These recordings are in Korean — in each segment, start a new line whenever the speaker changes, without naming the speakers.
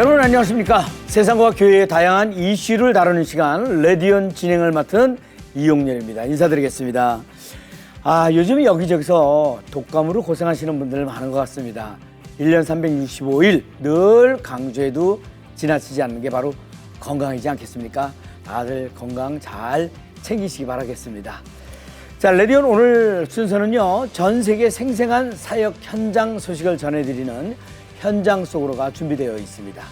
여러분 안녕하십니까. 세상과 교회의 다양한 이슈를 다루는 시간 레디온 진행을 맡은 이용렬입니다. 인사드리겠습니다. 요즘 여기저기서 독감으로 고생하시는 분들 많은 것 같습니다. 1년 365일 늘 강조해도 지나치지 않는 게 바로 건강이지 않겠습니까? 다들 건강 잘 챙기시기 바라겠습니다. 자, 레디온 오늘 순서는요, 전 세계 생생한 사역 현장 소식을 전해드리는 현장 속으로가 준비되어 있습니다.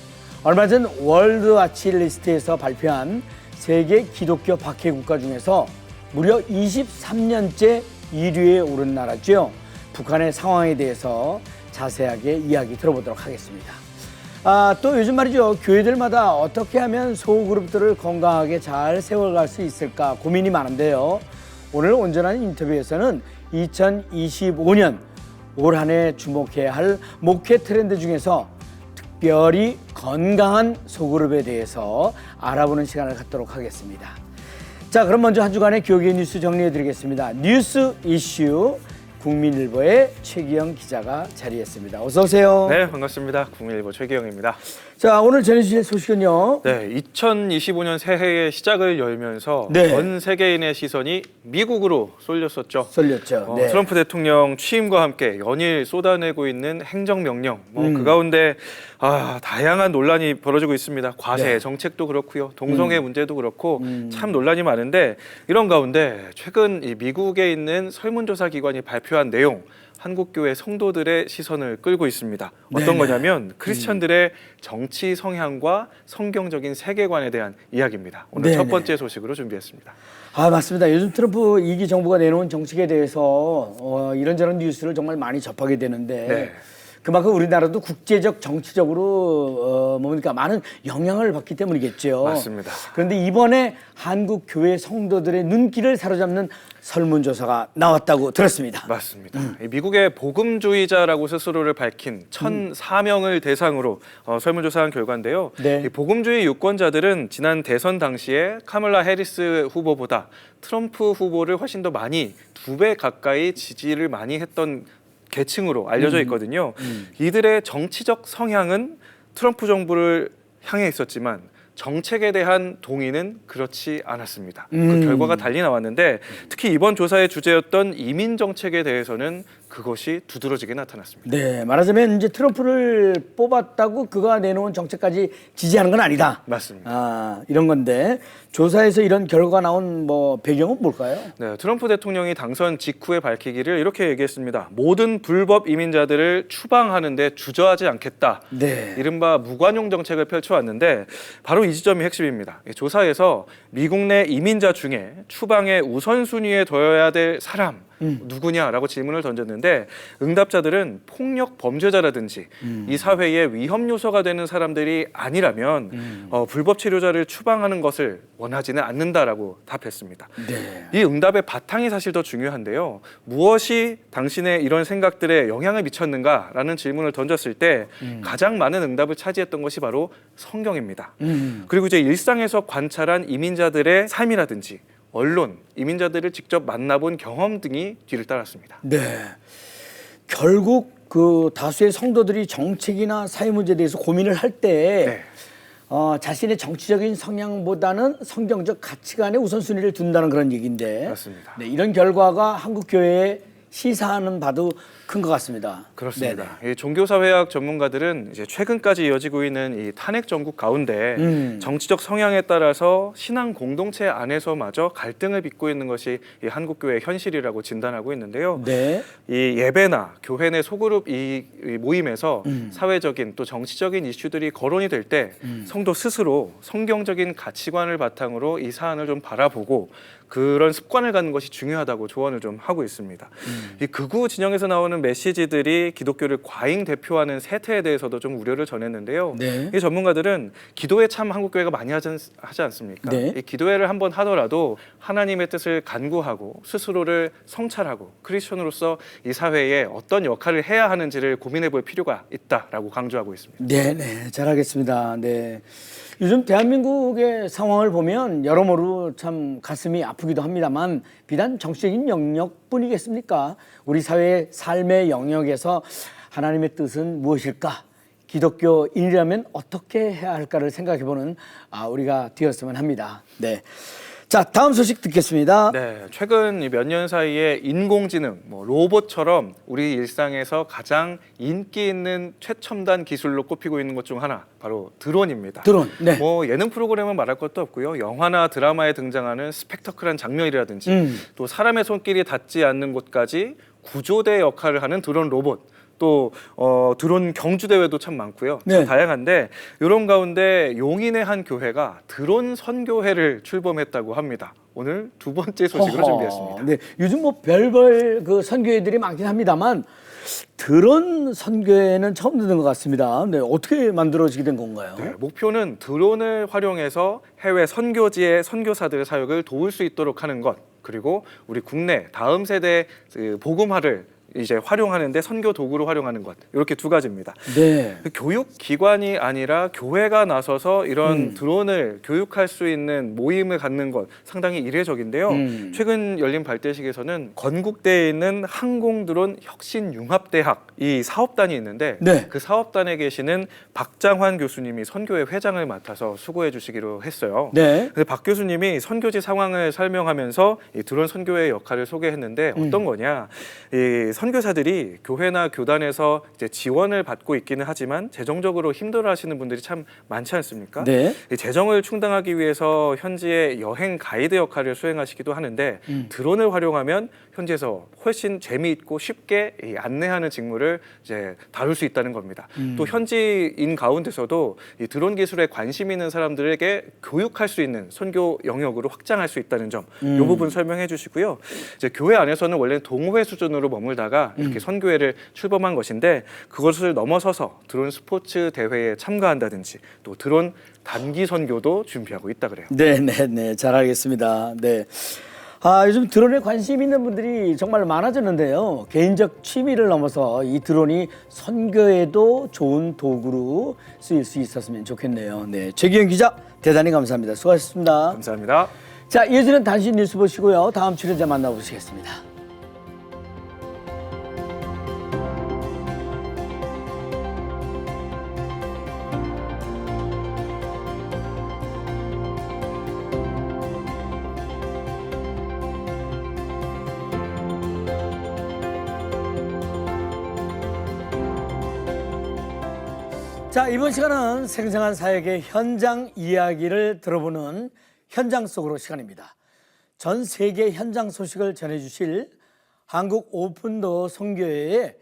얼마 전 월드와치 리스트에서 발표한 세계 기독교 박해 국가 중에서 무려 23년째 1위에 오른 나라죠. 북한의 상황에 대해서 자세하게 이야기 들어보도록 하겠습니다. 또 요즘 말이죠. 교회들마다 어떻게 하면 소그룹들을 건강하게 잘 세워갈 수 있을까 고민이 많은데요. 오늘 온전한 인터뷰에서는 2025년 올 한 해 주목해야 할 목회 트렌드 중에서 특별히 건강한 소그룹에 대해서 알아보는 시간을 갖도록 하겠습니다. 자, 그럼 먼저 한 주간의 교계 뉴스 정리해드리겠습니다. 뉴스 이슈 국민일보의 최기영 기자가 자리했습니다. 어서 오세요.
네, 반갑습니다. 국민일보 최기영입니다.
자, 오늘 전해주실 소식은요.
네, 2025년 새해의 시작을 열면서
네.
전 세계인의 시선이 미국으로 쏠렸었죠.
쏠렸죠. 네.
트럼프 대통령 취임과 함께 연일 쏟아내고 있는 행정명령, 그 가운데 다양한 논란이 벌어지고 있습니다. 과세
네.
정책도 그렇고요, 동성애 문제도 그렇고 참 논란이 많은데, 이런 가운데 최근 이 미국에 있는 설문조사 기관이 발표한 내용, 한국교회 성도들의 시선을 끌고 있습니다. 어떤
네네.
거냐면 크리스천들의 정치 성향과 성경적인 세계관에 대한 이야기입니다. 오늘
네네.
첫 번째 소식으로 준비했습니다.
맞습니다. 요즘 트럼프 2기 정부가 내놓은 정책에 대해서 이런저런 뉴스를 정말 많이 접하게 되는데
네.
그만큼 우리나라도 국제적 정치적으로 많은 영향을 받기 때문이겠죠.
맞습니다.
그런데 이번에 한국 교회 성도들의 눈길을 사로잡는 설문조사가 나왔다고 들었습니다.
맞습니다. 미국의 복음주의자라고 스스로를 밝힌 1,004명을 대상으로 설문조사한 결과인데요.
네.
이 복음주의 유권자들은 지난 대선 당시에 카멀라 해리스 후보보다 트럼프 후보를 훨씬 더 많이 2배 가까이 지지를 많이 했던 계층으로 알려져 있거든요. 이들의 정치적 성향은 트럼프 정부를 향해 있었지만 정책에 대한 동의는 그렇지 않았습니다. 그 결과가 달리 나왔는데 특히 이번 조사의 주제였던 이민 정책에 대해서는 그것이 두드러지게 나타났습니다.
네, 말하자면 이제 트럼프를 뽑았다고 그가 내놓은 정책까지 지지하는 건 아니다.
맞습니다.
이런 건데 조사에서 이런 결과가 나온 배경은 뭘까요?
네, 트럼프 대통령이 당선 직후에 밝히기를 이렇게 얘기했습니다. 모든 불법 이민자들을 추방하는 데 주저하지 않겠다.
네.
이른바 무관용 정책을 펼쳐왔는데 바로 이 지점이 핵심입니다. 조사에서 미국 내 이민자 중에 추방의 우선순위에 둬야 될 사람 누구냐라고 질문을 던졌는데 응답자들은 폭력 범죄자라든지 이 사회의 위험 요소가 되는 사람들이 아니라면 불법 치료자를 추방하는 것을 원하지는 않는다라고 답했습니다.
네.
이 응답의 바탕이 사실 더 중요한데요. 무엇이 당신의 이런 생각들에 영향을 미쳤는가라는 질문을 던졌을 때 가장 많은 응답을 차지했던 것이 바로 성경입니다. 그리고 이제 일상에서 관찰한 이민자들의 삶이라든지 언론, 이민자들을 직접 만나본 경험 등이 뒤를 따랐습니다.
네. 결국 그 다수의 성도들이 정책이나 사회 문제에 대해서 고민을 할 때 자신의 정치적인 성향보다는 성경적 가치관에 우선순위를 둔다는 그런 얘기인데
맞습니다.
네, 이런 결과가 한국 교회에 시사하는 바도 큰 것 같습니다.
그렇습니다. 이 종교사회학 전문가들은 이제 최근까지 이어지고 있는 이 탄핵 정국 가운데 정치적 성향에 따라서 신앙 공동체 안에서마저 갈등을 빚고 있는 것이 이 한국 교회의 현실이라고 진단하고 있는데요.
네.
이 예배나 교회 내 소그룹 이 모임에서 사회적인 또 정치적인 이슈들이 거론이 될 때 성도 스스로 성경적인 가치관을 바탕으로 이 사안을 좀 바라보고 그런 습관을 갖는 것이 중요하다고 조언을 좀 하고 있습니다. 이 극우 진영에서 나오는 메시지들이 기독교를 과잉 대표하는 세태에 대해서도 좀 우려를 전했는데요.
네.
이 전문가들은 기도회 참 한국교회가 많이 하지 않습니까?
네.
이 기도회를 한번 하더라도 하나님의 뜻을 간구하고 스스로를 성찰하고 크리스천으로서 이 사회에 어떤 역할을 해야 하는지를 고민해 볼 필요가 있다라고 강조하고 있습니다.
네, 잘하겠습니다. 네. 요즘 대한민국의 상황을 보면 여러모로 참 가슴이 아프기도 합니다만 비단 정치적인 영역뿐이겠습니까? 우리 사회의 삶의 영역에서 하나님의 뜻은 무엇일까? 기독교인이라면 어떻게 해야 할까를 생각해보는 우리가 되었으면 합니다. 네. 자, 다음 소식 듣겠습니다.
네, 최근 몇 년 사이에 인공지능, 로봇처럼 우리 일상에서 가장 인기 있는 최첨단 기술로 꼽히고 있는 것 중 하나, 바로 드론입니다.
드론. 네.
예능 프로그램은 말할 것도 없고요. 영화나 드라마에 등장하는 스펙터클한 장면이라든지 또 사람의 손길이 닿지 않는 곳까지 구조대 역할을 하는 드론 로봇. 또 드론 경주 대회도 참 많고요. 참
네.
다양한데 이런 가운데 용인의 한 교회가 드론 선교회를 출범했다고 합니다. 오늘 두 번째 소식으로 준비했습니다.
네, 요즘 별별 그 선교회들이 많긴 합니다만 드론 선교회는 처음 듣는 것 같습니다. 네, 어떻게 만들어지게 된 건가요?
네, 목표는 드론을 활용해서 해외 선교지의 선교사들의 사역을 도울 수 있도록 하는 것, 그리고 우리 국내 다음 세대 복음화를 이제 활용하는데 선교 도구로 활용하는 것, 이렇게 두 가지입니다.
네.
교육 기관이 아니라 교회가 나서서 이런 드론을 교육할 수 있는 모임을 갖는 것 상당히 이례적인데요. 최근 열린 발대식에서는 건국대에 있는 항공드론 혁신융합대학 이 사업단이 있는데
네.
그 사업단에 계시는 박장환 교수님이 선교회 회장을 맡아서 수고해 주시기로 했어요.
네.
근데 박 교수님이 선교지 상황을 설명하면서 이 드론 선교회의 역할을 소개했는데 어떤 거냐? 이 선교사들이 교회나 교단에서 이제 지원을 받고 있기는 하지만 재정적으로 힘들어하시는 분들이 참 많지 않습니까?
네.
이 재정을 충당하기 위해서 현지의 여행 가이드 역할을 수행하시기도 하는데 드론을 활용하면 현지에서 훨씬 재미있고 쉽게 이 안내하는 직무를 이제 다룰 수 있다는 겁니다. 또 현지인 가운데서도 이 드론 기술에 관심 있는 사람들에게 교육할 수 있는 선교 영역으로 확장할 수 있다는 점, 이 부분 설명해 주시고요. 이제 교회 안에서는 원래 동호회 수준으로 머물다가 이렇게 선교회를 출범한 것인데 그것을 넘어서서 드론 스포츠 대회에 참가한다든지 또 드론 단기 선교도 준비하고 있다 그래요.
네, 잘 알겠습니다. 네. 요즘 드론에 관심 있는 분들이 정말 많아졌는데요. 개인적 취미를 넘어서 이 드론이 선교에도 좋은 도구로 쓰일 수 있었으면 좋겠네요. 네, 최기현 기자 대단히 감사합니다. 수고하셨습니다.
감사합니다.
자, 이어지는 단신 뉴스 보시고요. 다음 출연자 만나보시겠습니다. 자, 이번 시간은 생생한 사역의 현장 이야기를 들어보는 현장 속으로 시간입니다. 전 세계 현장 소식을 전해주실 한국 오픈도 선교회의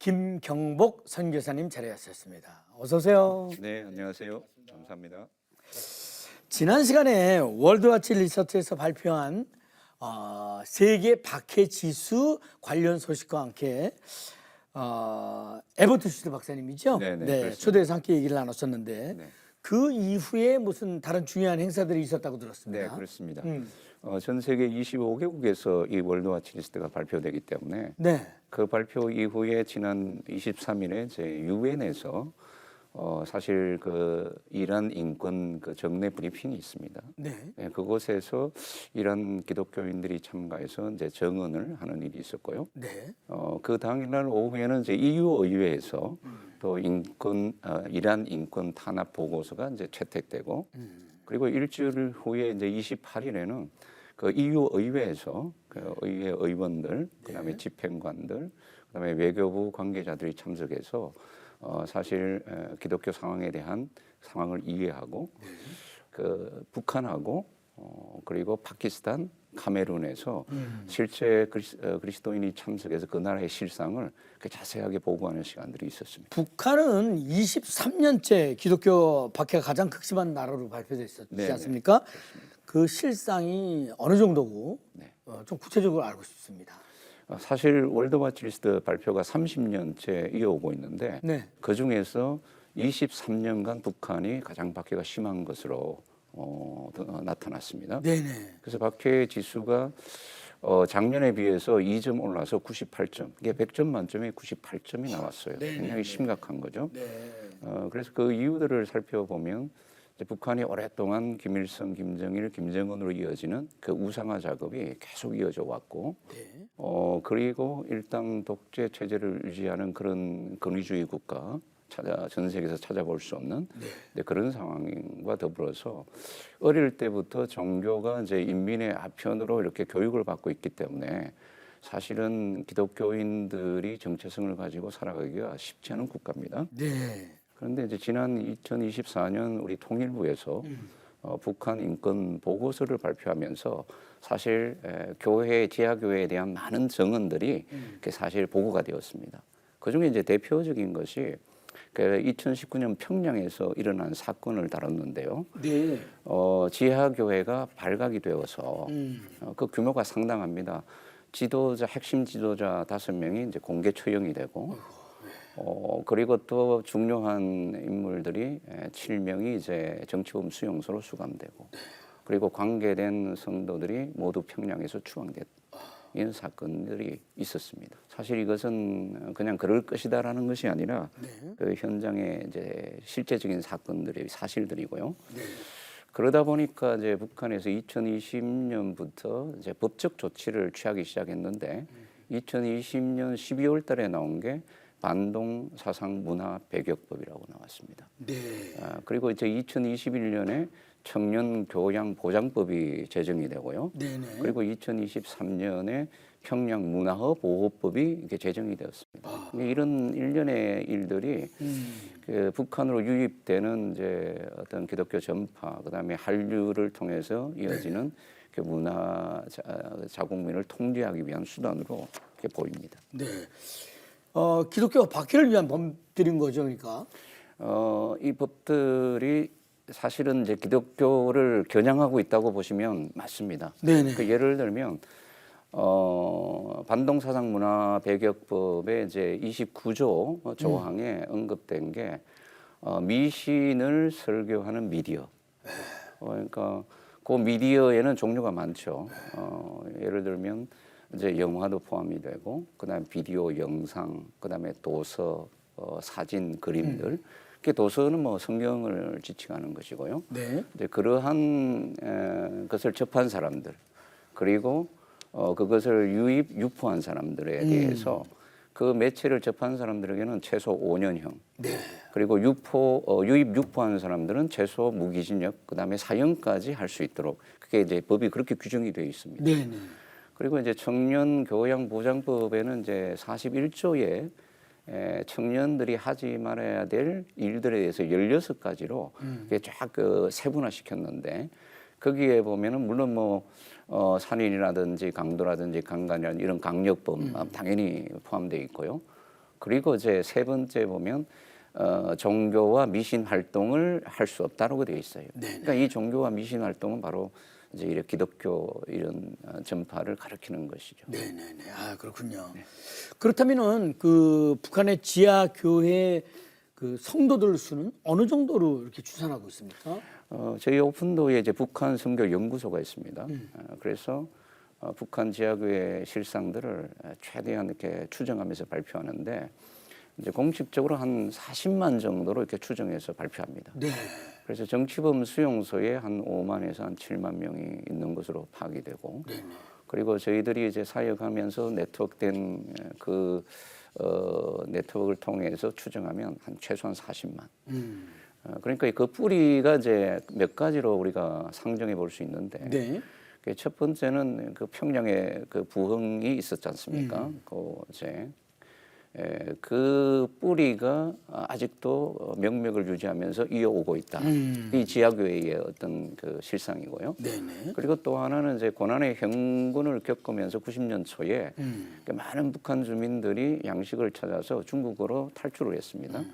김경복 선교사님 자리하셨습니다. 어서 오세요.
네, 안녕하세요. 감사합니다.
지난 시간에 월드와치 리서치에서 발표한 세계 박해 지수 관련 소식과 함께 에버트 슈트 박사님이죠?
네,
네, 초대해서 함께 얘기를 나눴었는데
네.
그 이후에 무슨 다른 중요한 행사들이 있었다고 들었습니다.
네, 그렇습니다. 전 세계 25개국에서 이 월드와치 리스트가 발표되기 때문에
네.
그 발표 이후에 지난 23일에 제 유엔에서 사실 그 이란 인권 그 정례 브리핑이 있습니다.
네.
네, 그곳에서 이란 기독교인들이 참가해서 이제 정언을 하는 일이 있었고요.
네.
그 당일날 오후에는 이제 EU 의회에서 또 이란 인권 탄압 보고서가 이제 채택되고 그리고 일주일 후에 이제 28일에는 그 EU 의회에서 그 의회 의원들, 그다음에 집행관들, 그다음에 외교부 관계자들이 참석해서 사실 기독교 상황에 대한 상황을 이해하고 그 북한하고 그리고 파키스탄, 카메룬에서 실제 그리스도인이 참석해서 그 나라의 실상을 자세하게 보고하는 시간들이 있었습니다.
북한은 23년째 기독교 박해가 가장 극심한 나라로 발표돼 있었지
네,
않습니까?
네, 그렇습니다.
그 실상이 어느 정도고
네.
좀 구체적으로 알고 싶습니다.
사실 월드와치 리스트 발표가 30년째 이어오고 있는데
네.
그 중에서 23년간 북한이 가장 박해가 심한 것으로 나타났습니다.
네네.
그래서 박해 지수가 작년에 비해서 2점 올라서 98점. 이게 100점 만점에 98점이 나왔어요.
네네네.
굉장히 심각한 거죠.
네.
그래서 그 이유들을 살펴보면 이제 북한이 오랫동안 김일성, 김정일, 김정은으로 이어지는 그 우상화 작업이 계속 이어져 왔고, 그리고 일당 독재 체제를 유지하는 그런 권위주의 국가, 전 세계에서 찾아볼 수 없는 네, 그런 상황과 더불어서 어릴 때부터 종교가 이제 인민의 아편으로 이렇게 교육을 받고 있기 때문에 사실은 기독교인들이 정체성을 가지고 살아가기가 쉽지 않은 국가입니다.
네.
그런데 이제 지난 2024년 우리 통일부에서 북한 인권 보고서를 발표하면서 사실 교회, 지하교회에 대한 많은 증언들이 사실 보고가 되었습니다. 그중에 이제 대표적인 것이 2019년 평양에서 일어난 사건을 다뤘는데요.
네.
지하교회가 발각이 되어서 그 규모가 상당합니다. 핵심 지도자 5명이 이제 공개 처형이 되고, 그리고 또 중요한 인물들이 7명이 이제 정치범 수용소로 수감되고, 그리고 관계된 성도들이 모두 평양에서 추방됐. 이런 사건들이 있었습니다. 사실 이것은 그냥 그럴 것이다라는 것이 아니라 그 현장의 이제 실제적인 사건들이 사실들이고요. 그러다 보니까 이제 북한에서 2020년부터 이제 법적 조치를 취하기 시작했는데 2020년 12월 달에 나온 게 반동 사상 문화 배격법이라고 나왔습니다.
네.
그리고 이제 2021년에 청년 교양 보장법이 제정이 되고요.
네네.
그리고 2023년에 평양 문화어 보호법이 이렇게 제정이 되었습니다. 이런 일련의 일들이 그 북한으로 유입되는 이제 어떤 기독교 전파, 그다음에 한류를 통해서 이어지는 그 문화 자국민을 통제하기 위한 수단으로 이렇게 보입니다.
네. 기독교 박해를 위한 법들인 거죠, 그러니까.
이 법들이 사실은 이제 기독교를 겨냥하고 있다고 보시면 맞습니다.
네네.
그 예를 들면 반동사상문화배격법의 이제 29조 조항에 언급된 게 미신을 설교하는 미디어. 그러니까 그 미디어에는 종류가 많죠. 예를 들면 이제 영화도 포함이 되고, 그다음에 비디오, 영상, 그다음에 도서, 사진, 그림들. 도서는 뭐 성경을 지칭하는 것이고요.
네.
이제 그러한 것을 접한 사람들, 그리고 그것을 유포한 사람들에 대해서 그 매체를 접한 사람들에게는 최소 5년형.
네.
그리고 유포한 사람들은 최소 무기징역, 그다음에 사형까지 할 수 있도록 그게 이제 법이 그렇게 규정이 되어 있습니다.
네네. 그리고
이제 청년 교양 보장법에는 이제 41조에 청년들이 하지 말아야 될 일들에 대해서 16가지로 쫙 세분화시켰는데 거기에 보면은 물론 뭐 살인이라든지 강도라든지 강간이라든지 이런 강력범 당연히 포함되어 있고요. 그리고 이제 세 번째 보면 종교와 미신 활동을 할 수 없다라고 되어 있어요.
네네.
그러니까 이 종교와 미신 활동은 바로 이제 이런 기독교 이런 전파를 가리키는 것이죠.
네네네. 아, 그렇군요. 네. 그렇다면은 그 북한의 지하 교회 그 성도들 수는 어느 정도로 이렇게 추산하고 있습니까?
저희 오픈도에 이제 북한 선교 연구소가 있습니다. 그래서 북한 지하교회 실상들을 최대한 이렇게 추정하면서 발표하는데 이제 공식적으로 한 40만 정도로 이렇게 추정해서 발표합니다.
네.
그래서 정치범 수용소에 한 5만에서 한 7만 명이 있는 것으로 파악이 되고, 그리고 저희들이 이제 사역하면서 네트워크된 그 네트워크를 통해서 추정하면 한 최소한 40만. 그러니까 그 뿌리가 이제 몇 가지로 우리가 상정해 볼 수 있는데,
네.
첫 번째는 그 평양에 그 부흥이 있었지 않습니까? 그 뿌리가 아직도 명맥을 유지하면서 이어오고 있다. 이 지하교회의 어떤 그 실상이고요.
네네.
그리고 또 하나는 이제 고난의 행군을 겪으면서 90년 초에 많은 북한 주민들이 양식을 찾아서 중국으로 탈출을 했습니다.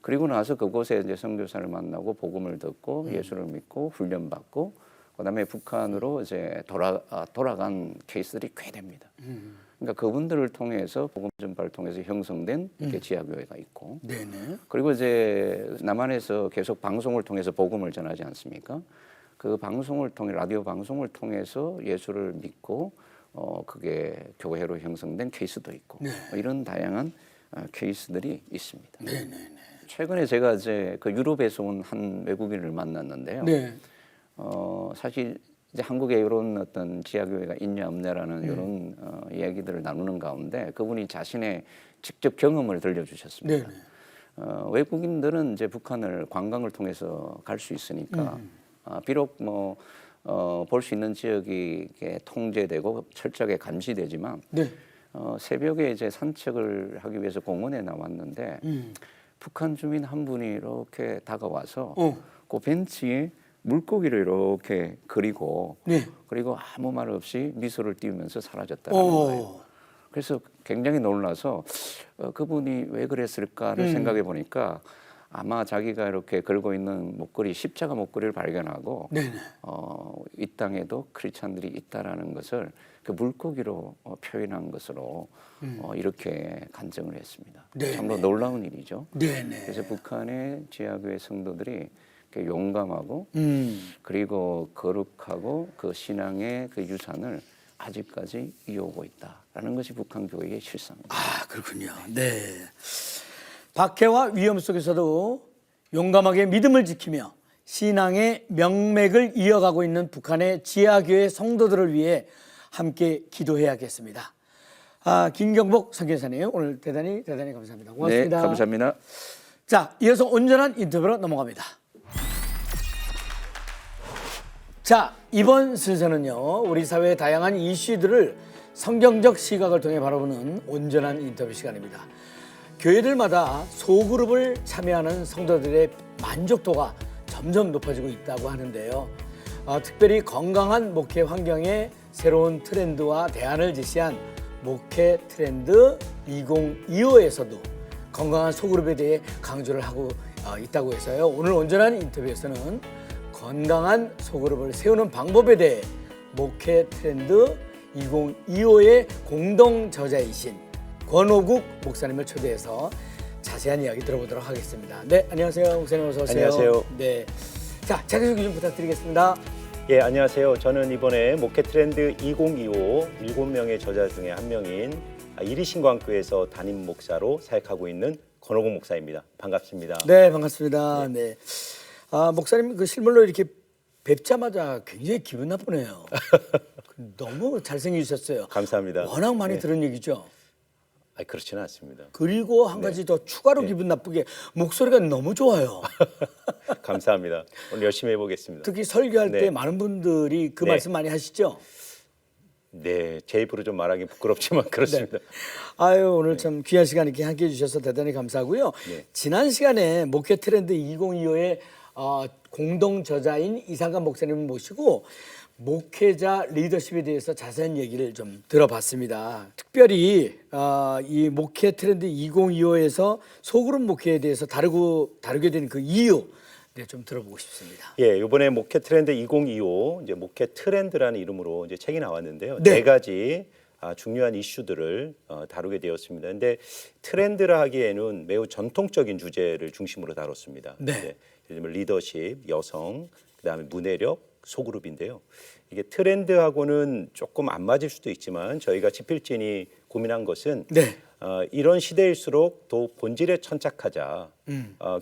그리고 나서 그곳에 이제 선교사를 만나고 복음을 듣고 예수를 믿고 훈련받고 그다음에 북한으로 이제 돌아간 케이스들이 꽤 됩니다. 그러니까 그분들을 통해서 복음 전파를 통해서 형성된 이렇게 지하교회가 있고,
네네.
그리고 이제 남한에서 계속 방송을 통해서 복음을 전하지 않습니까? 그 방송을 통해 라디오 방송을 통해서 예수를 믿고 그게 교회로 형성된 케이스도 있고 이런 다양한 케이스들이 있습니다.
네네네.
최근에 제가 이제 그 유럽에서 온 한 외국인을 만났는데요.
네.
사실 이제 한국에 이런 어떤 지하교회가 있냐 없냐라는 이런 이야기들을 나누는 가운데 그분이 자신의 직접 경험을 들려주셨습니다. 외국인들은 이제 북한을 관광을 통해서 갈 수 있으니까 비록 뭐 볼 수 있는 지역이 이렇게 통제되고 철저하게 감시되지만
네.
새벽에 이제 산책을 하기 위해서 공원에 나왔는데 북한 주민 한 분이 이렇게 다가와서 그 벤치에 물고기를 이렇게 그리고
네.
그리고 아무 말 없이 미소를 띄우면서 사라졌다는 거예요. 그래서 굉장히 놀라서 그분이 왜 그랬을까를 생각해 보니까 아마 자기가 이렇게 걸고 있는 목걸이 십자가 목걸이를 발견하고 이 땅에도 크리스찬들이 있다라는 것을 그 물고기로 표현한 것으로 이렇게 간증을 했습니다.
네네.
참으로 놀라운 일이죠.
네네.
그래서 북한의 지하교회 성도들이 이렇게 용감하고 그리고 거룩하고 그 신앙의 그 유산을 아직까지 이어오고 있다라는 것이 북한 교회의 실상입니다.
아, 그렇군요. 네. 박해와 위험 속에서도 용감하게 믿음을 지키며 신앙의 명맥을 이어가고 있는 북한의 지하교회 성도들을 위해 함께 기도해야겠습니다. 김경복 선교사님, 오늘 대단히 감사합니다. 고맙습니다.
네, 감사합니다.
자, 이어서 온전한 인터뷰로 넘어갑니다. 자, 이번 순서는요, 우리 사회의 다양한 이슈들을 성경적 시각을 통해 바라보는 온전한 인터뷰 시간입니다. 교회들마다 소그룹을 참여하는 성도들의 만족도가 점점 높아지고 있다고 하는데요. 특별히 건강한 목회 환경에 새로운 트렌드와 대안을 제시한 목회 트렌드 2025에서도 건강한 소그룹에 대해 강조를 하고 있다고 해서요. 오늘 온전한 인터뷰에서는 건강한 소그룹을 세우는 방법에 대해 목회 트렌드 2025의 공동 저자이신 권오국 목사님을 초대해서 자세한 이야기 들어보도록 하겠습니다. 네, 안녕하세요. 목사님 어서 오세요.
안녕하세요.
네, 자, 자기소개 좀 부탁드리겠습니다.
예, 안녕하세요. 저는 이번에 목회 트렌드 2025 7명의 저자 중에 한 명인 이리신광교회에서 담임 목사로 사역하고 있는 권오국 목사입니다. 반갑습니다.
네, 반갑습니다. 네. 목사님 그 실물로 이렇게 뵙자마자 굉장히 기분 나쁘네요. 너무 잘생기셨어요.
감사합니다.
워낙 많이
네.
들은 얘기죠.
그렇지는 않습니다.
그리고 한 가지 더 추가로 기분 나쁘게 목소리가 너무 좋아요.
감사합니다. 오늘 열심히 해보겠습니다.
특히 설교할
네.
때 많은 분들이 그
네.
말씀 많이 하시죠.
네, 제 입으로 좀 말하기 부끄럽지만 그렇습니다.
아유, 오늘 참 귀한 시간 이렇게 함께해 주셔서 대단히 감사하고요.
네.
지난 시간에 목회 트렌드 2025의 공동 저자인 이상관 목사님을 모시고 목회자 리더십에 대해서 자세한 얘기를 좀 들어봤습니다. 특별히 이 목회 트렌드 2025에서 소그룹 목회에 대해서 다루게 된 그 이유 좀 들어보고 싶습니다.
예, 이번에 목회 트렌드 2025 이제 목회 트렌드라는 이름으로 이제 책이 나왔는데요.
네.
네 가지 중요한 이슈들을 다루게 되었습니다. 근데 트렌드라 하기에는 매우 전통적인 주제를 중심으로 다뤘습니다.
네.
예를 들면 리더십, 여성, 그다음에 문해력, 소그룹인데요. 이게 트렌드하고는 조금 안 맞을 수도 있지만 저희가 지필진이 고민한 것은
네.
이런 시대일수록 더 본질에 천착하자.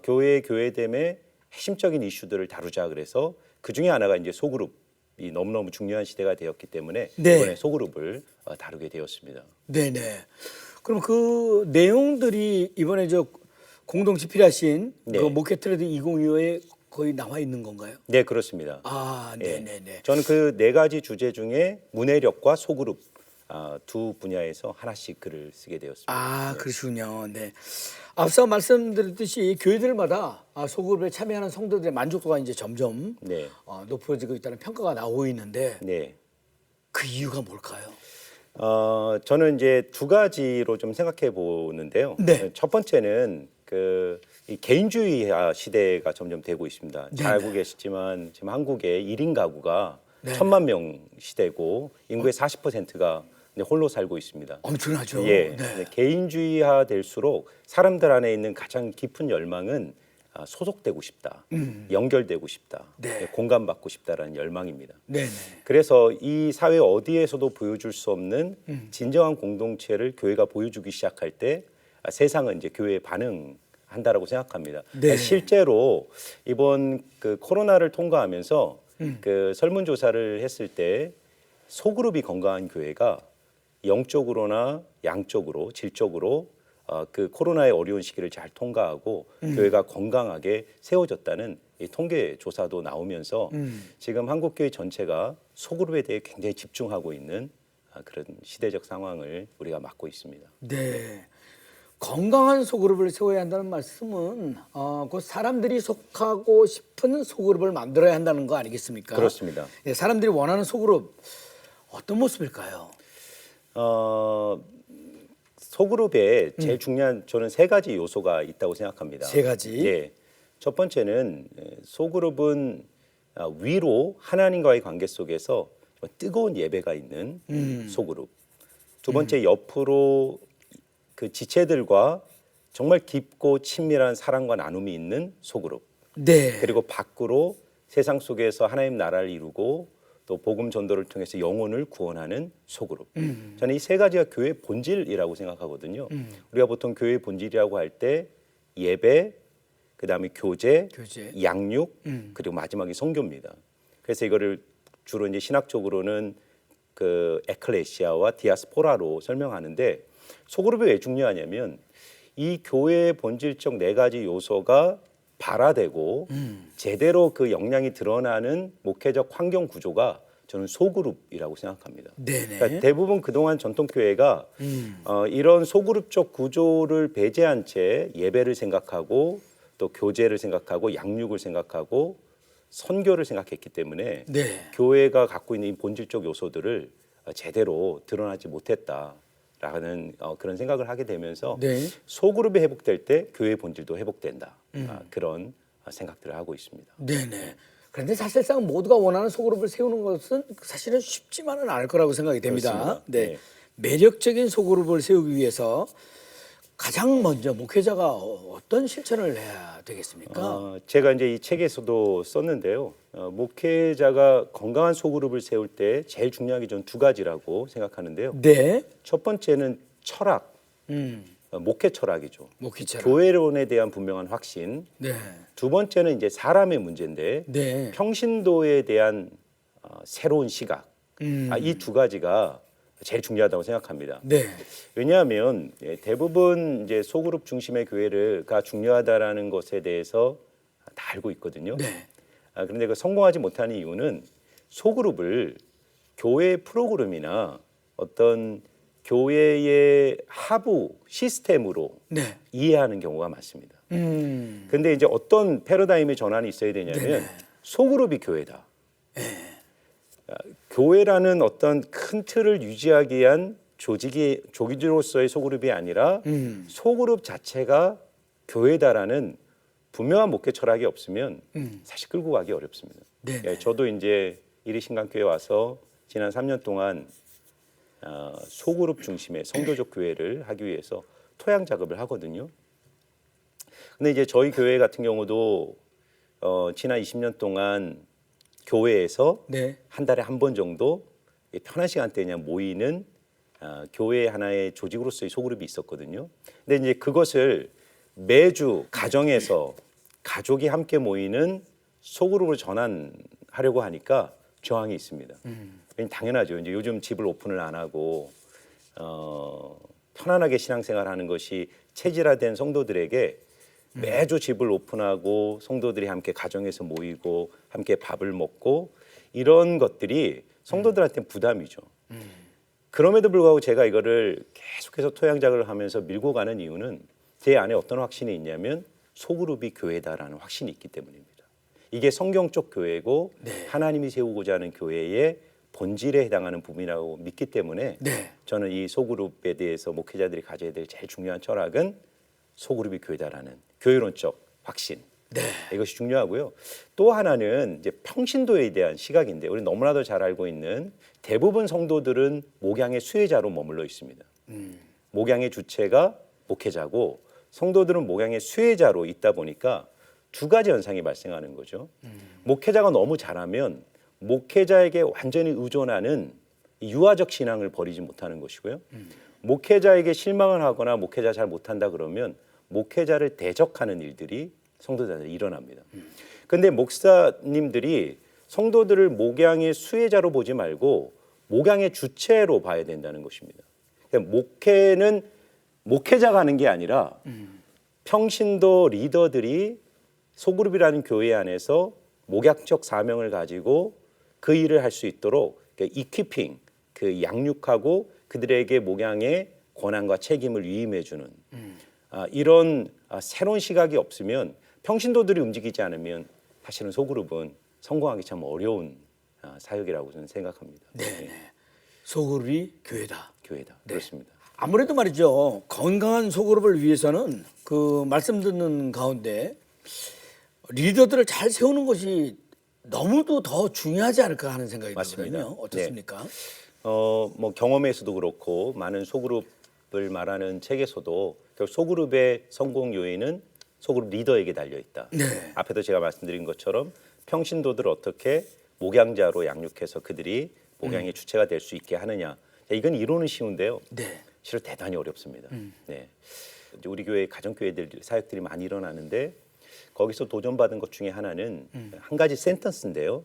교회됨의 핵심적인 이슈들을 다루자. 그래서 그 중에 하나가 이제 소그룹이 너무너무 중요한 시대가 되었기 때문에
네.
이번에 소그룹을 다루게 되었습니다.
네네. 그럼 그 내용들이 이번에 저 공동 집필하신
네.
그 목회 트렌드 2025에 거의 나와 있는 건가요?
네, 그렇습니다.
네네네.
저는 그 네 가지 주제 중에 문해력과 소그룹 두 분야에서 하나씩 글을 쓰게 되었습니다.
그러시군요. 네. 앞서 말씀드렸듯이 교회들마다 소그룹에 참여하는 성도들의 만족도가 이제 점점
네.
높아지고 있다는 평가가 나오고 있는데
네.
그 이유가 뭘까요?
저는 이제 두 가지로 좀 생각해 보는데요.
네.
첫 번째는 이 개인주의 시대가 점점 되고 있습니다. 잘 알고 계시지만 지금 한국의 1인 가구가 1,000만 명 시대고 인구의 40%가 홀로 살고 있습니다.
엄청나죠.
예,
네.
개인주의화 될수록 사람들 안에 있는 가장 깊은 열망은 소속되고 싶다, 연결되고 싶다,
네.
공감받고 싶다라는 열망입니다.
네네.
그래서 이 사회 어디에서도 보여줄 수 없는 진정한 공동체를 교회가 보여주기 시작할 때 세상은 이제 교회에 반응한다라고 생각합니다.
네.
실제로 이번 그 코로나를 통과하면서 그 설문조사를 했을 때 소그룹이 건강한 교회가 영적으로나 양적으로 질적으로 그 코로나의 어려운 시기를 잘 통과하고 교회가 건강하게 세워졌다는 이 통계 조사도 나오면서 지금 한국교회 전체가 소그룹에 대해 굉장히 집중하고 있는 그런 시대적 상황을 우리가 맞고 있습니다.
네. 건강한 소그룹을 세워야 한다는 말씀은 그 사람들이 속하고 싶은 소그룹을 만들어야 한다는 거 아니겠습니까?
그렇습니다.
네, 사람들이 원하는 소그룹 어떤 모습일까요?
소그룹에 제일 중요한 저는 세 가지 요소가 있다고 생각합니다.
세 가지?
예. 첫 번째는 소그룹은 위로 하나님과의 관계 속에서 뜨거운 예배가 있는 소그룹. 두 번째 옆으로 그 지체들과 정말 깊고 친밀한 사랑과 나눔이 있는 소그룹.
네.
그리고 밖으로 세상 속에서 하나님 나라를 이루고 또 복음 전도를 통해서 영혼을 구원하는 소그룹. 저는 이 세 가지가 교회의 본질이라고 생각하거든요. 우리가 보통 교회의 본질이라고 할 때 예배, 그다음에 교제, 양육, 그리고 마지막이 선교입니다. 그래서 이거를 주로 이제 신학적으로는 그 에클레시아와 디아스포라로 설명하는데 소그룹이 왜 중요하냐면 이 교회의 본질적 네 가지 요소가 발화되고 제대로 그 역량이 드러나는 목회적 환경 구조가 저는 소그룹이라고 생각합니다.
네네.
그러니까 대부분 그동안 전통교회가 이런 소그룹적 구조를 배제한 채 예배를 생각하고 또 교제를 생각하고 양육을 생각하고 선교를 생각했기 때문에
네.
교회가 갖고 있는 이 본질적 요소들을 제대로 드러나지 못했다라는 그런 생각을 하게 되면서
네.
소그룹이 회복될 때 교회의 본질도 회복된다. 그런 생각들을 하고 있습니다.
네네. 그런데 사실상 모두가 원하는 소그룹을 세우는 것은 사실은 쉽지만은 않을 거라고 생각이 됩니다.
그렇습니다.
네.
네.
매력적인 소그룹을 세우기 위해서 가장 먼저 목회자가 어떤 실천을 해야 되겠습니까?
제가 이제 이 책에서도 썼는데요. 목회자가 건강한 소그룹을 세울 때 제일 중요한 게 전 두 가지라고 생각하는데요.
네.
첫 번째는 철학, 목회 철학이죠.
목회자라.
교회론에 대한 분명한 확신.
네.
두 번째는 이제 사람의 문제인데
네.
평신도에 대한 새로운 시각. 이 두 가지가 제일 중요하다고 생각합니다.
네.
왜냐하면 대부분 이제 소그룹 중심의 교회가 중요하다라는 것에 대해서 다 알고 있거든요.
네.
그런데 그 성공하지 못하는 이유는 소그룹을 교회 프로그램이나 어떤 교회의 하부 시스템으로
네.
이해하는 경우가 많습니다. 근데 이제 어떤 패러다임의 전환이 있어야 되냐면
네네.
소그룹이 교회다. 교회라는 어떤 큰 틀을 유지하기 위한 조직으로서의 소그룹이 아니라 소그룹 자체가 교회다라는 분명한 목회 철학이 없으면 사실 끌고 가기 어렵습니다.
네네.
저도 이제 이리신강교회 와서 지난 3년 동안 소그룹 중심의 성도적 교회를 하기 위해서 토양 작업을 하거든요. 근데 이제 저희 교회 같은 경우도 지난 20년 동안 교회에서
네.
한 달에 한 번 정도 편한 시간대에 그냥 모이는 교회 하나의 조직으로서의 소그룹이 있었거든요. 근데 이제 그것을 매주 가정에서 가족이 함께 모이는 소그룹으로 전환하려고 하니까 저항이 있습니다. 당연하죠. 이제 요즘 집을 오픈을 안 하고 편안하게 신앙생활하는 것이 체질화된 성도들에게 매주 집을 오픈하고 성도들이 함께 가정에서 모이고 함께 밥을 먹고 이런 것들이 성도들한테는 부담이죠. 그럼에도 불구하고 제가 이거를 계속해서 토양 작업을 하면서 밀고 가는 이유는 제 안에 어떤 확신이 있냐면 소그룹이 교회다라는 확신이 있기 때문입니다. 이게 성경적 교회고
네.
하나님이 세우고자 하는 교회의 본질에 해당하는 부분이라고 믿기 때문에
네.
저는 이 소그룹에 대해서 목회자들이 가져야 될 제일 중요한 철학은 소그룹이 교회다라는 교회론적 확신.
네.
이것이 중요하고요. 또 하나는 이제 평신도에 대한 시각인데 우리 너무나도 잘 알고 있는 대부분 성도들은 목양의 수혜자로 머물러 있습니다. 목양의 주체가 목회자고 성도들은 목양의 수혜자로 있다 보니까 두 가지 현상이 발생하는 거죠. 목회자가 너무 잘하면 목회자에게 완전히 의존하는 유아적 신앙을 버리지 못하는 것이고요. 목회자에게 실망을 하거나 목회자 잘 못한다 그러면 목회자를 대적하는 일들이 성도들한테 일어납니다. 그런데 목사님들이 성도들을 목양의 수혜자로 보지 말고 목양의 주체로 봐야 된다는 것입니다. 그러니까 목회는 목회자가 하는 게 아니라 평신도 리더들이 소그룹이라는 교회 안에서 목약적 사명을 가지고 그 일을 할 수 있도록 이퀴핑, 그 양육하고 그들에게 목양의 권한과 책임을 위임해주는 이런 새로운 시각이 없으면 평신도들이 움직이지 않으면 사실은 소그룹은 성공하기 참 어려운 사역이라고 저는 생각합니다.
네. 소그룹이 교회다.
교회다.
네.
그렇습니다.
아무래도 말이죠. 건강한 소그룹을 위해서는 그 말씀 듣는 가운데 리더들을 잘 세우는 것이 너무도 더 중요하지 않을까 하는 생각이
맞습니다.
들거든요. 어떻습니까?
뭐 경험에서도 그렇고 많은 소그룹을 말하는 책에서도 결국 소그룹의 성공 요인은 소그룹 리더에게 달려 있다.
네.
앞에도 제가 말씀드린 것처럼 평신도들을 어떻게 목양자로 양육해서 그들이 목양의 주체가 될 수 있게 하느냐. 이건 이론은 쉬운데요.
네.
실은 대단히 어렵습니다. 네. 이제 우리 교회 가정교회들 사역들이 많이 일어나는데 거기서 도전받은 것 중에 하나는 한 가지 센턴스인데요.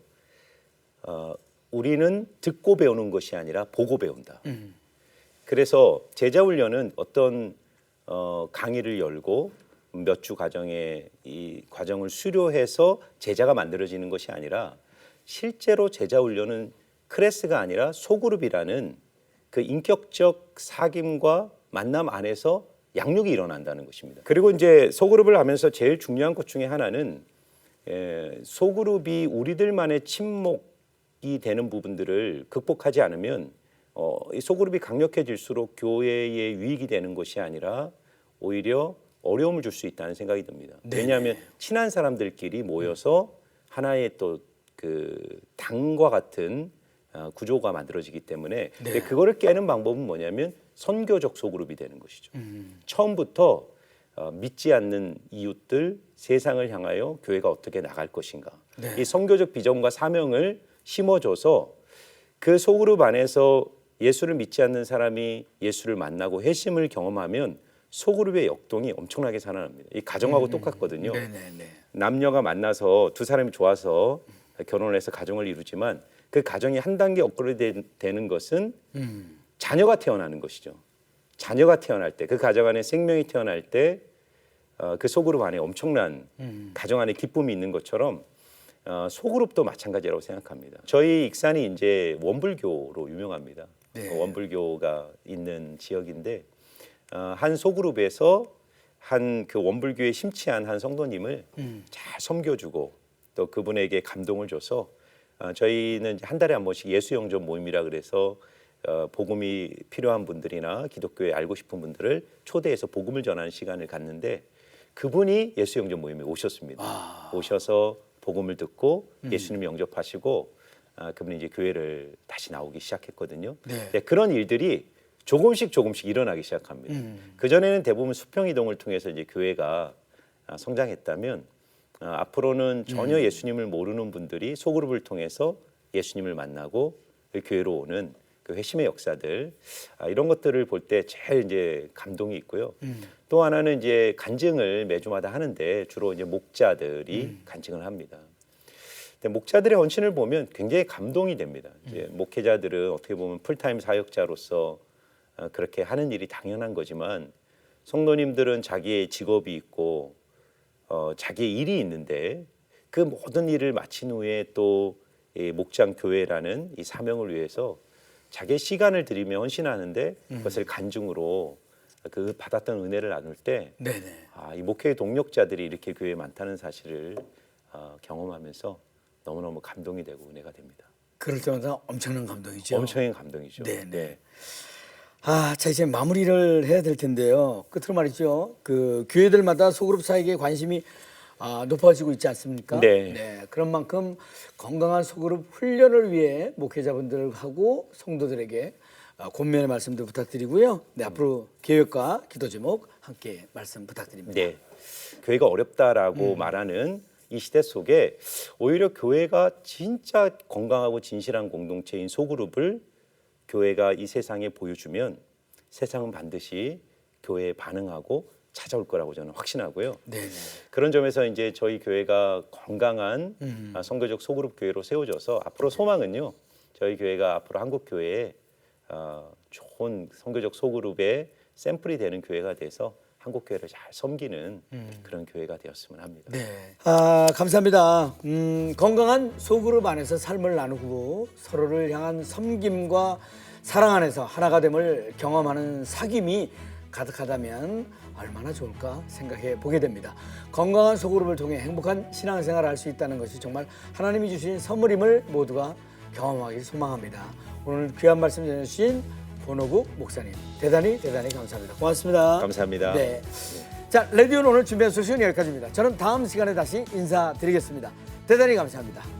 우리는 듣고 배우는 것이 아니라 보고 배운다. 그래서 제자 훈련은 어떤 강의를 열고 몇 주 과정에 이 과정을 수료해서 제자가 만들어지는 것이 아니라 실제로 제자 훈련은 클래스가 아니라 소그룹이라는 그 인격적 사귐과 만남 안에서 양육이 일어난다는 것입니다. 그리고 이제 소그룹을 하면서 제일 중요한 것 중에 하나는 소그룹이 우리들만의 침묵이 되는 부분들을 극복하지 않으면 이 소그룹이 강력해질수록 교회에 유익이 되는 것이 아니라 오히려 어려움을 줄 수 있다는 생각이 듭니다.
네네.
왜냐하면 친한 사람들끼리 모여서 하나의 또 그 당과 같은 구조가 만들어지기 때문에 근데 그거를 깨는 방법은 뭐냐면 선교적 소그룹이 되는 것이죠. 처음부터 믿지 않는 이웃들, 세상을 향하여 교회가 어떻게 나갈 것인가. 이 선교적 비전과 사명을 심어줘서 그 소그룹 안에서 예수를 믿지 않는 사람이 예수를 만나고 회심을 경험하면 소그룹의 역동이 엄청나게 살아납니다. 이 가정하고 똑같거든요.
네네네.
남녀가 만나서 두 사람이 좋아서 결혼을 해서 가정을 이루지만 그 가정이 한 단계 업그레이드 되는 것은 자녀가 태어나는 것이죠. 자녀가 태어날 때, 그 가정 안에 생명이 태어날 때 그 소그룹 안에 엄청난 가정 안에 기쁨이 있는 것처럼 소그룹도 마찬가지라고 생각합니다. 저희 익산이 이제 원불교로 유명합니다.
네.
원불교가 있는 지역인데 한 소그룹에서 한 그 원불교에 심취한 한 성도님을 잘 섬겨주고 또 그분에게 감동을 줘서 저희는 한 달에 한 번씩 예수영접 모임이라 그래서 복음이 필요한 분들이나 기독교에 알고 싶은 분들을 초대해서 복음을 전하는 시간을 갖는데 그분이 예수영접 모임에 오셨습니다. 오셔서 복음을 듣고 예수님 영접하시고 그분이 이제 교회를 다시 나오기 시작했거든요. 네, 그런 일들이 조금씩 일어나기 시작합니다. 그 전에는 대부분 수평 이동을 통해서 이제 교회가 성장했다면 앞으로는 전혀 예수님을 모르는 분들이 소그룹을 통해서 예수님을 만나고 그 교회로 오는 그 회심의 역사들 이런 것들을 볼 때 제일 이제 감동이 있고요. 또 하나는 이제 간증을 매주마다 하는데 주로 이제 목자들이 간증을 합니다. 근데 목자들의 헌신을 보면 굉장히 감동이 됩니다. 이제 목회자들은 어떻게 보면 풀타임 사역자로서 그렇게 하는 일이 당연한 거지만 성도님들은 자기의 직업이 있고 자기의 일이 있는데 그 모든 일을 마친 후에 또 이 목장 교회라는 이 사명을 위해서 자기의 시간을 들이며 헌신하는데 그것을 간증으로 그 받았던 은혜를 나눌 때 이 목회의 동력자들이 이렇게 교회에 많다는 사실을 경험하면서 너무너무 감동이 되고 은혜가 됩니다.
그럴 때마다 엄청난 감동이죠.
엄청난 감동이죠.
네. 자 이제 마무리를 해야 될 텐데요. 끝으로 말이죠. 그 교회들마다 소그룹 사역에 관심이 높아지고 있지 않습니까?
네.
그런 만큼 건강한 소그룹 훈련을 위해 목회자분들하고 성도들에게 권면의 말씀도 부탁드리고요. 네, 앞으로 계획과 기도 제목 함께 말씀 부탁드립니다.
네. 교회가 어렵다라고 말하는 이 시대 속에 오히려 교회가 진짜 건강하고 진실한 공동체인 소그룹을 교회가 이 세상에 보여주면 세상은 반드시 교회에 반응하고 찾아올 거라고 저는 확신하고요. 그런 점에서 이제 저희 교회가 건강한 선교적 소그룹 교회로 세워져서 앞으로 소망은요. 저희 교회가 앞으로 한국 교회에 좋은 선교적 소그룹의 샘플이 되는 교회가 돼서 한국 교회를 잘 섬기는 그런 교회가 되었으면 합니다.
네. 감사합니다. 건강한 소그룹 안에서 삶을 나누고 서로를 향한 섬김과 사랑 안에서 하나가 됨을 경험하는 사귐이 가득하다면 얼마나 좋을까 생각해 보게 됩니다. 건강한 소그룹을 통해 행복한 신앙생활을 할 수 있다는 것이 정말 하나님이 주신 선물임을 모두가 경험하길 소망합니다. 오늘 귀한 말씀 전해주신 권호국 목사님 대단히 감사합니다. 고맙습니다.
감사합니다.
네. 자, 레디오는 오늘 준비한 소식은 여기까지입니다. 저는 다음 시간에 다시 인사드리겠습니다. 대단히 감사합니다.